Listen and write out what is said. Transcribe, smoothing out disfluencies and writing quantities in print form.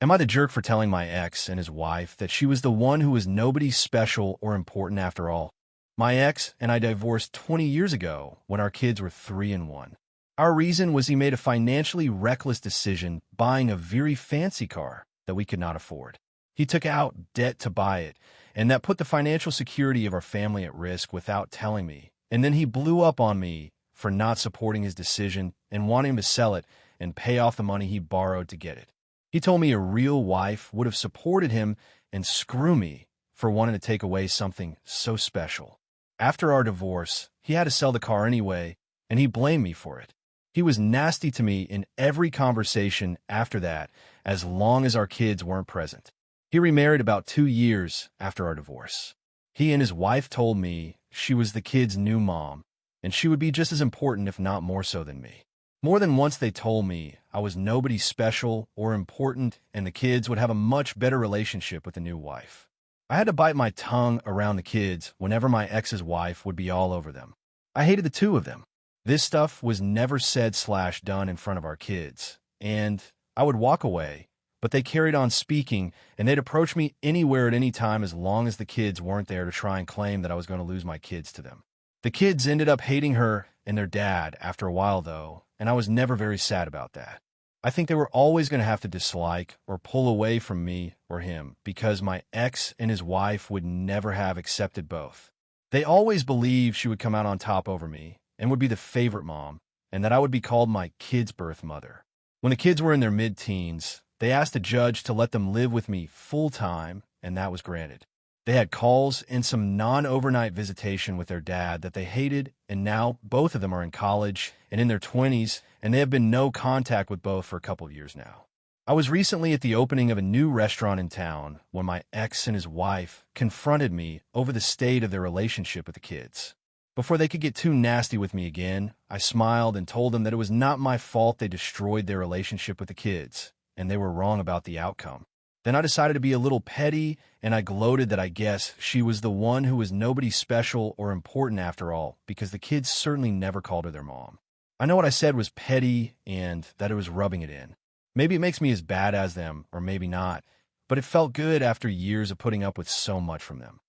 Am I the jerk for telling my ex and his wife that she was the one who was nobody special or important after all? My ex and I divorced 20 years ago when our kids were 3 and 1. Our reason was he made a financially reckless decision buying a very fancy car that we could not afford. He took out debt to buy it, and that put the financial security of our family at risk without telling me. And then he blew up on me for not supporting his decision and wanting to sell it and pay off the money he borrowed to get it. He told me a real wife would have supported him, and screw me for wanting to take away something so special. After our divorce, he had to sell the car anyway, and he blamed me for it. He was nasty to me in every conversation after that, as long as our kids weren't present. He remarried about 2 years after our divorce. He and his wife told me she was the kids' new mom, and she would be just as important, if not more so, than me. More than once they told me I was nobody special or important, and the kids would have a much better relationship with the new wife. I had to bite my tongue around the kids whenever my ex's wife would be all over them. I hated the two of them. This stuff was never said/done in front of our kids, and I would walk away, but they carried on speaking, and they'd approach me anywhere at any time as long as the kids weren't there to try and claim that I was going to lose my kids to them. The kids ended up hating her and their dad after a while, though, and I was never very sad about that. I think they were always going to have to dislike or pull away from me or him because my ex and his wife would never have accepted both. They always believed she would come out on top over me and would be the favorite mom, and that I would be called my kids' birth mother. When the kids were in their mid-teens, they asked the judge to let them live with me full-time, and that was granted. They had calls and some non-overnight visitation with their dad that they hated, and now both of them are in college and in their 20s, and they have been no contact with both for a couple of years now. I was recently at the opening of a new restaurant in town when my ex and his wife confronted me over the state of their relationship with the kids. Before they could get too nasty with me again, I smiled and told them that it was not my fault they destroyed their relationship with the kids, and they were wrong about the outcome. Then I decided to be a little petty, and I gloated that I guess she was the one who was nobody special or important after all, because the kids certainly never called her their mom. I know what I said was petty and that it was rubbing it in. Maybe it makes me as bad as them, or maybe not, but it felt good after years of putting up with so much from them.